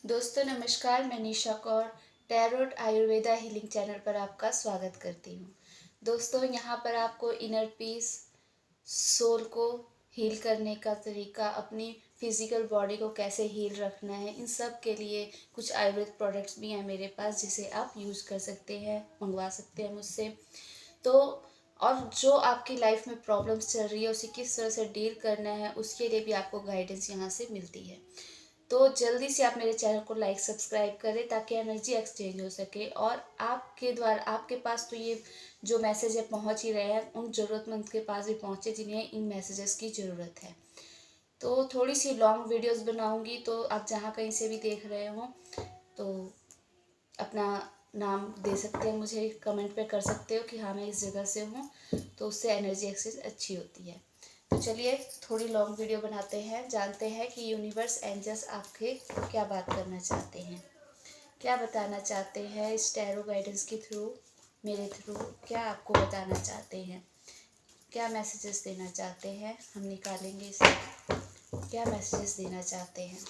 दोस्तों नमस्कार, मैं Nisha Kaur tarot Ayurveda healing channel पर आपका स्वागत करती हूँ। दोस्तों यहाँ पर आपको इनर पीस, सोल को हील करने का तरीका, अपनी फिजिकल बॉडी को कैसे हील रखना है, इन सब के लिए कुछ आयुर्वेद प्रोडक्ट्स भी हैं मेरे पास जिसे आप यूज़ कर सकते हैं, मंगवा सकते हैं मुझसे। तो और जो आपकी लाइफ में प्रॉब्लम्स चल रही है उसे किस तरह से डील करना है, उसके लिए भी आपको गाइडेंस यहाँ से मिलती है। तो जल्दी से आप मेरे चैनल को लाइक सब्सक्राइब करें ताकि एनर्जी एक्सचेंज हो सके और आपके द्वारा आपके पास तो ये जो मैसेज है पहुंच ही रहे हैं, उन ज़रूरतमंद के पास भी पहुंचे जिन्हें इन मैसेजेस की ज़रूरत है। तो थोड़ी सी लॉन्ग वीडियोस बनाऊंगी, तो आप जहाँ कहीं से भी देख रहे हो तो अपना नाम दे सकते हैं, मुझे कमेंट पे कर सकते हो कि हाँ मैं इस जगह से हूँ, तो उससे एनर्जी एक्सचेंज अच्छी होती है। तो चलिए थोड़ी लॉन्ग वीडियो बनाते हैं, जानते हैं कि यूनिवर्स एंजल्स आपके क्या बात करना चाहते हैं, क्या बताना चाहते हैं इस टैरो गाइडेंस के थ्रू, मेरे थ्रू क्या आपको बताना चाहते हैं, क्या मैसेजेस देना चाहते हैं। हम निकालेंगे इसे, क्या मैसेजेस देना चाहते हैं।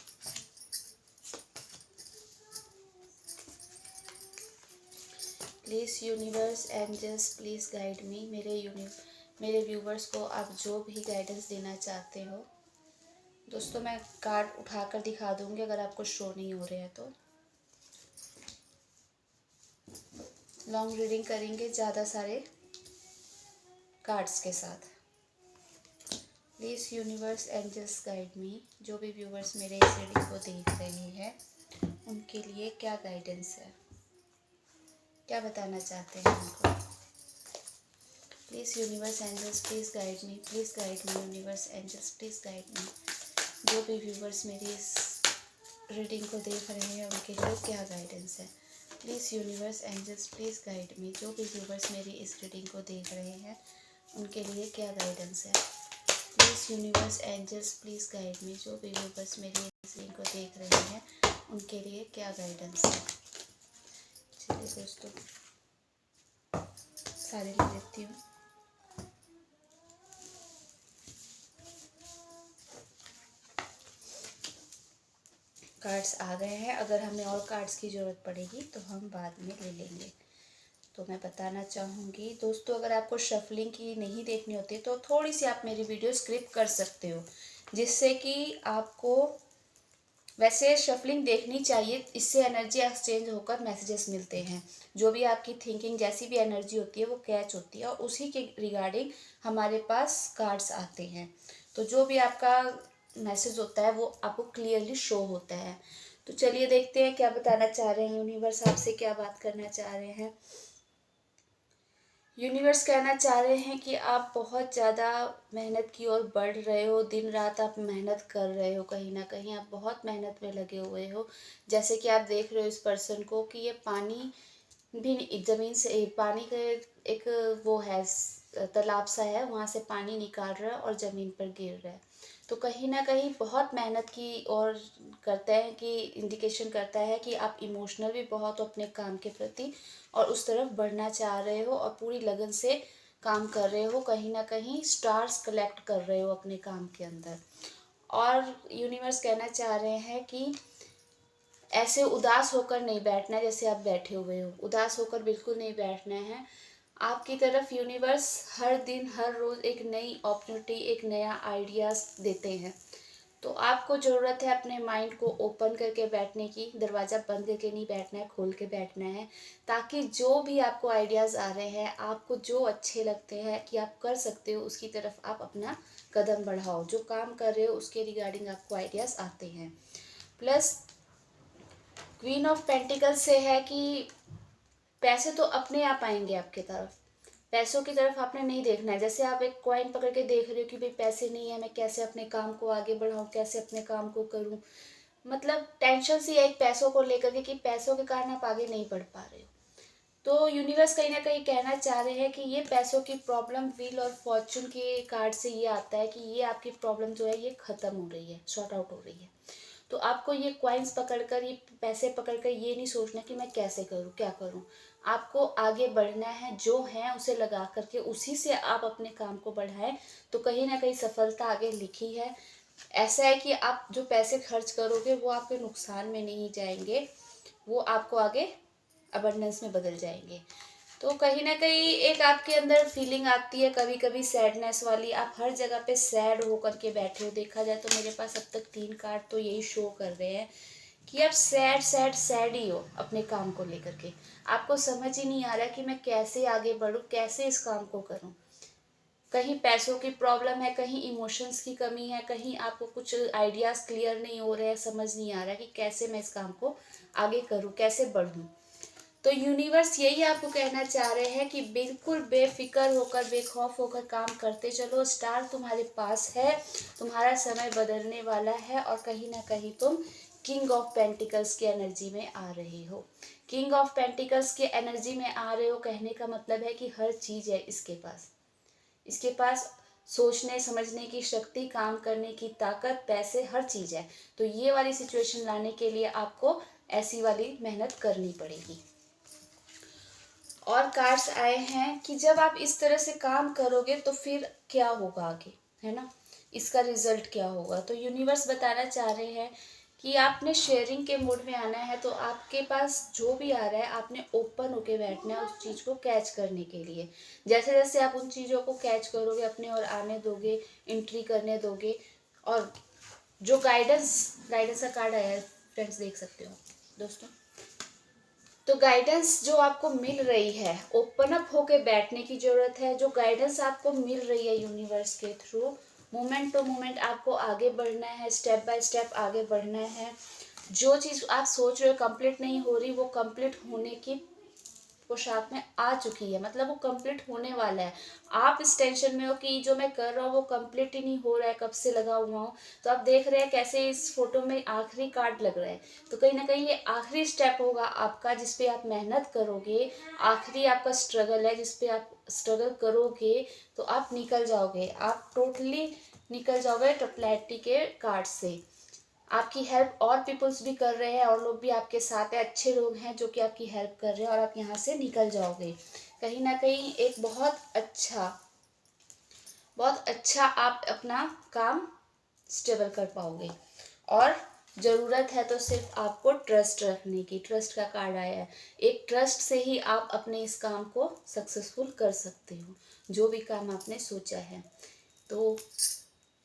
Please universe angels please guide me. मेरे व्यूवर्स को आप जो भी गाइडेंस देना चाहते हो। दोस्तों मैं कार्ड उठाकर दिखा दूंगी अगर आपको शो नहीं हो रहे हैं तो। लॉन्ग रीडिंग करेंगे ज़्यादा सारे कार्ड्स के साथ। Please universe angels guide me. जो भी व्यूवर्स मेरे इस रीडिंग को देख रहे हैं उनके लिए क्या गाइडेंस है, क्या बताना चाहते हैं उनको। Please universe angels please guide me, please guide me universe angels please guide me. जो भी व्यूवर्स मेरी इस रीडिंग को देख रहे हैं उनके लिए क्या गाइडेंस है। Please universe angels please guide me. जो भी व्यूवर्स मेरी इस रीडिंग को देख रहे हैं उनके लिए क्या गाइडेंस है। Please universe angels please guide me. जो भी व्यूवर्स मेरी इस रीडिंग को देख रहे हैं उनके लिए क्या गाइडेंस है। चलिए दोस्तों सारे ले लेती हूँ। कार्ड्स आ गए हैं, अगर हमें और कार्ड्स की ज़रूरत पड़ेगी तो हम बाद में ले लेंगे। तो मैं बताना चाहूँगी दोस्तों, अगर आपको शफलिंग की नहीं देखनी होती तो थोड़ी सी आप मेरी वीडियो स्किप कर सकते हो, जिससे कि आपको, वैसे शफलिंग देखनी चाहिए, इससे एनर्जी एक्सचेंज होकर मैसेजेस मिलते हैं। जो भी आपकी थिंकिंग जैसी भी एनर्जी होती है वो कैच होती है और उसी के रिगार्डिंग हमारे पास कार्ड्स आते हैं। तो जो भी आपका मैसेज होता है वो आपको क्लियरली शो होता है। तो चलिए देखते हैं क्या बताना चाह रहे हैं यूनिवर्स, आपसे क्या बात करना चाह रहे हैं। यूनिवर्स कहना चाह रहे हैं कि आप बहुत ज़्यादा मेहनत की ओर बढ़ रहे हो, दिन रात आप मेहनत कर रहे हो, कहीं ना कहीं आप बहुत मेहनत में लगे हुए हो। जैसे कि आप देख रहे हो इस पर्सन को कि ये पानी भी ज़मीन से, पानी का एक वो है तालाब सा है, वहाँ से पानी निकाल रहा है और ज़मीन पर गिर रहा है। तो कहीं ना कहीं बहुत मेहनत की और करता है कि इंडिकेशन करता है कि आप इमोशनल भी बहुत हो अपने काम के प्रति और उस तरफ बढ़ना चाह रहे हो और पूरी लगन से काम कर रहे हो, कहीं ना कहीं स्टार्स कलेक्ट कर रहे हो अपने काम के अंदर। और यूनिवर्स कहना चाह रहे हैं कि ऐसे उदास होकर नहीं बैठना है जैसे आप बैठे हुए हो, उदास होकर बिल्कुल नहीं बैठना है। आपकी तरफ यूनिवर्स हर दिन हर रोज़ एक नई अपॉर्चुनिटी, एक नया आइडियाज़ देते हैं। तो आपको ज़रूरत है अपने माइंड को ओपन करके बैठने की, दरवाज़ा बंद करके नहीं बैठना है, खोल के बैठना है, ताकि जो भी आपको आइडियाज़ आ रहे हैं, आपको जो अच्छे लगते हैं कि आप कर सकते हो, उसकी तरफ आप अपना कदम बढ़ाओ। जो काम कर रहे हो उसके रिगार्डिंग आपको आइडियाज़ आते हैं। प्लस क्वीन ऑफ पेंटिकल से है कि पैसे तो अपने आप आएंगे आपके तरफ, पैसों की तरफ आपने नहीं देखना है। जैसे आप एक कॉइन पकड़ के देख रहे हो कि भाई पैसे नहीं है, मैं कैसे अपने काम को आगे बढ़ाऊं, कैसे अपने काम को करूं, मतलब टेंशन सी है एक पैसों को लेकर के कि पैसों के कारण आप आगे नहीं बढ़ पा रहे हो। तो यूनिवर्स कहीं ना कहीं कहना चाह रहे हैं कि ये पैसों की प्रॉब्लम, व्हील और फॉर्चून के कार्ड से ये आता है कि ये आपकी प्रॉब्लम जो है ये ख़त्म हो रही है, सॉर्ट आउट हो रही है। तो आपको ये कॉइन्स पकड़कर, ये पैसे पकड़कर ये नहीं सोचना कि मैं कैसे करूँ, क्या करूँ। आपको आगे बढ़ना है, जो है उसे लगा करके उसी से आप अपने काम को बढ़ाएं, तो कहीं ना कहीं सफलता आगे लिखी है। ऐसा है कि आप जो पैसे खर्च करोगे वो आपके नुकसान में नहीं जाएंगे, वो आपको आगे अबंडेंस में बदल जाएंगे। तो कहीं ना कहीं एक आपके अंदर फीलिंग आती है कभी कभी सैडनेस वाली, आप हर जगह पे सैड होकर के बैठे हो। देखा जाए तो मेरे पास अब तक 3 कार्ड तो यही शो कर रहे हैं कि आप सैड सैड सैड ही हो अपने काम को लेकर के। आपको समझ ही नहीं आ रहा कि मैं कैसे आगे बढ़ूं, कैसे इस काम को करूं। कहीं पैसों की प्रॉब्लम है, कहीं इमोशंस की कमी है, कहीं आपको कुछ आइडियाज़ क्लियर नहीं हो रहे हैं, समझ नहीं आ रहा कि कैसे मैं इस काम को आगे करूं, कैसे बढ़ूं। तो यूनिवर्स यही आपको कहना चाह रहे हैं कि बिल्कुल बेफिक्र होकर, बेखौफ होकर काम करते चलो। स्टार तुम्हारे पास है, तुम्हारा समय बदलने वाला है और कहीं ना कहीं तुम किंग ऑफ पेंटिकल्स की एनर्जी में आ रहे हो। किंग ऑफ पेंटिकल्स की एनर्जी में आ रहे हो कहने का मतलब है कि हर चीज़ है इसके पास सोचने समझने की शक्ति, काम करने की ताकत, पैसे, हर चीज़ है। तो ये वाली सिचुएशन लाने के लिए आपको ऐसी वाली मेहनत करनी पड़ेगी। और कार्ड्स आए हैं कि जब आप इस तरह से काम करोगे तो फिर क्या होगा आगे, है ना, इसका रिजल्ट क्या होगा। तो यूनिवर्स बताना चाह रहे हैं कि आपने शेयरिंग के मोड में आना है। तो आपके पास जो भी आ रहा है आपने ओपन होके बैठना है उस चीज़ को कैच करने के लिए। जैसे जैसे आप उन चीज़ों को कैच करोगे, अपने और आने दोगे, एंट्री करने दोगे। और जो गाइडेंस गाइडेंस का कार्ड आया है फ्रेंड्स, देख सकते हो दोस्तों। तो गाइडेंस जो आपको मिल रही है, ओपन अप होके बैठने की ज़रूरत है। जो गाइडेंस आपको मिल रही है यूनिवर्स के थ्रू, मोमेंट टू मोमेंट आपको आगे बढ़ना है, स्टेप बाय स्टेप आगे बढ़ना है। जो चीज़ आप सोच रहे हो कंप्लीट नहीं हो रही, वो कंप्लीट होने की पोशाक में आ चुकी है, मतलब वो कंप्लीट होने वाला है। आप इस टेंशन में हो कि जो मैं कर रहा हूँ वो कंप्लीट ही नहीं हो रहा है, कब से लगा हुआ हूँ। तो आप देख रहे हैं कैसे इस फोटो में आखिरी कार्ड लग रहा है। तो कहीं ना कहीं ये आखिरी स्टेप होगा आपका जिसपे आप मेहनत करोगे, आखिरी आपका स्ट्रगल है जिसपे आप स्ट्रगल करोगे तो आप निकल जाओगे, आप टोटली निकल जाओगे टोटलिटी के कार्ड से। आपकी हेल्प और पीपल्स भी कर रहे हैं और लोग भी आपके साथ हैं, अच्छे लोग हैं जो कि आपकी हेल्प कर रहे हैं और आप यहाँ से निकल जाओगे। कहीं ना कहीं एक बहुत अच्छा आप अपना काम स्टेबल कर पाओगे। और ज़रूरत है तो सिर्फ आपको ट्रस्ट रखने की। ट्रस्ट का कार्ड आया है, एक ट्रस्ट से ही आप अपने इस काम को सक्सेसफुल कर सकते हो, जो भी काम आपने सोचा है। तो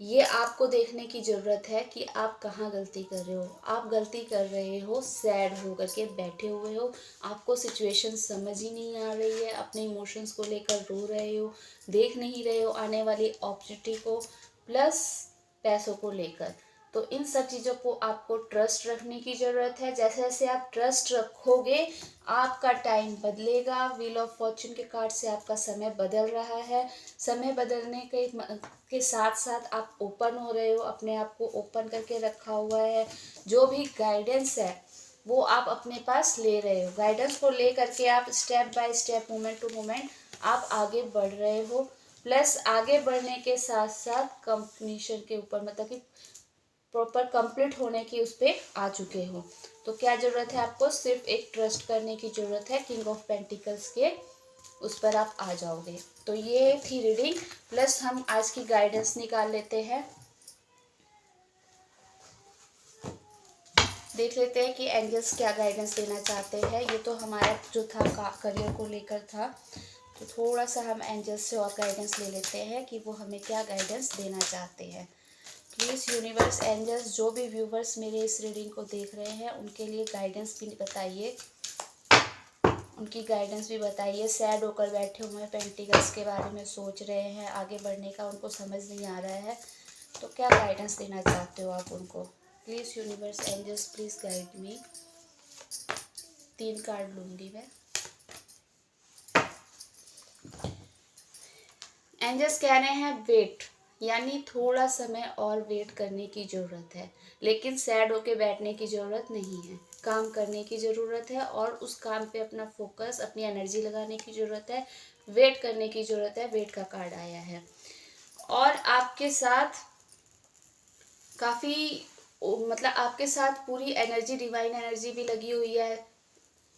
ये आपको देखने की ज़रूरत है कि आप कहाँ गलती कर रहे हो। आप गलती कर रहे हो सैड हो करके बैठे हुए हो, आपको सिचुएशन समझ ही नहीं आ रही है, अपने इमोशंस को लेकर रो रहे हो, देख नहीं रहे हो आने वाली अपॉर्चुनिटी को, प्लस पैसों को लेकर। तो इन सब चीज़ों को आपको ट्रस्ट रखने की ज़रूरत है। जैसे जैसे आप ट्रस्ट रखोगे आपका टाइम बदलेगा। व्हील ऑफ फॉर्चून के कार्ड से आपका समय बदल रहा है। समय बदलने के साथ साथ आप ओपन हो रहे हो, अपने आप को ओपन करके रखा हुआ है। जो भी गाइडेंस है वो आप अपने पास ले रहे हो। गाइडेंस को ले करके आप step by step, moment to moment आप आगे बढ़ रहे हो। प्लस आगे बढ़ने के साथ साथ कंप्लीशन के ऊपर, मतलब कि प्रॉपर कंप्लीट होने की उस पर आ चुके हो। तो क्या ज़रूरत है आपको, सिर्फ एक ट्रस्ट करने की ज़रूरत है। किंग ऑफ पेंटिकल्स के उस पर आप आ जाओगे। तो ये थी रीडिंग, प्लस हम आज की गाइडेंस निकाल लेते हैं। देख लेते हैं कि एंजल्स क्या गाइडेंस देना चाहते हैं। ये तो हमारा जो था करियर को लेकर था, तो थोड़ा सा हम एंजल्स से और गाइडेंस ले लेते हैं कि वो हमें क्या गाइडेंस देना चाहते हैं। प्लीज़ यूनिवर्स, एंजल्स, जो भी व्यूवर्स मेरे इस रीडिंग को देख रहे हैं उनके लिए गाइडेंस भी बताइए, उनकी गाइडेंस भी बताइए। सैड होकर बैठे हुए हैं, पेंटिकल्स के बारे में सोच रहे हैं, आगे बढ़ने का उनको समझ नहीं आ रहा है, तो क्या गाइडेंस देना चाहते हो आप उनको। Please universe, angels, please guide me. 3 card लूँगी मैं। एंजल्स कह रहे हैं वेट, यानी थोड़ा समय और वेट करने की ज़रूरत है, लेकिन सैड होके बैठने की ज़रूरत नहीं है। काम करने की ज़रूरत है और उस काम पे अपना फोकस, अपनी एनर्जी लगाने की ज़रूरत है। वेट करने की ज़रूरत है। वेट का कार्ड आया है और आपके साथ काफ़ी, मतलब आपके साथ पूरी एनर्जी, डिवाइन एनर्जी भी लगी हुई है।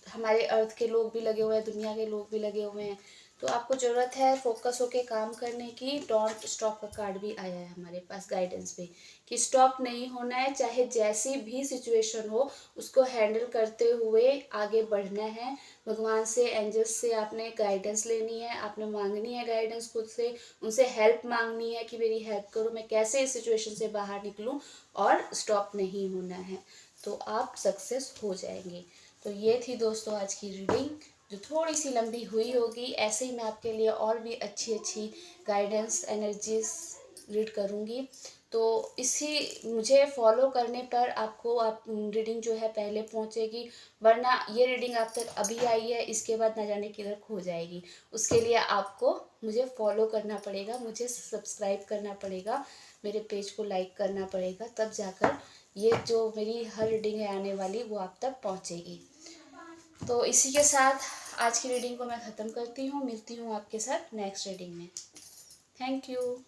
हमारे अर्थ के लोग भी लगे हुए हैं, दुनिया के लोग भी लगे हुए हैं। तो आपको ज़रूरत है फोकस होके काम करने की। डोंट स्टॉप का कार्ड भी आया है हमारे पास गाइडेंस पे कि स्टॉप नहीं होना है, चाहे जैसी भी सिचुएशन हो उसको हैंडल करते हुए आगे बढ़ना है। भगवान से, एंजल्स से आपने गाइडेंस लेनी है, आपने मांगनी है गाइडेंस खुद से, उनसे हेल्प मांगनी है कि मेरी हेल्प करो, मैं कैसे इस सिचुएशन से बाहर निकलूं, और स्टॉप नहीं होना है, तो आप सक्सेस हो जाएंगे। तो ये थी दोस्तों आज की रीडिंग, जो थोड़ी सी लंबी हुई होगी। ऐसे ही मैं आपके लिए और भी अच्छी अच्छी गाइडेंस एनर्जीज रीड करूँगी। तो इसी मुझे फॉलो करने पर आपको आप रीडिंग जो है पहले पहुंचेगी, वरना ये रीडिंग आप तक अभी आई है, इसके बाद ना जाने किधर खो जाएगी। उसके लिए आपको मुझे फॉलो करना पड़ेगा, मुझे सब्सक्राइब करना पड़ेगा, मेरे पेज को लाइक करना पड़ेगा, तब जाकर ये जो मेरी हर रीडिंग है आने वाली वो आप तक पहुंचेगी। तो इसी के साथ आज की रीडिंग को मैं ख़त्म करती हूँ। मिलती हूँ आपके साथ नेक्स्ट रीडिंग में। Thank you.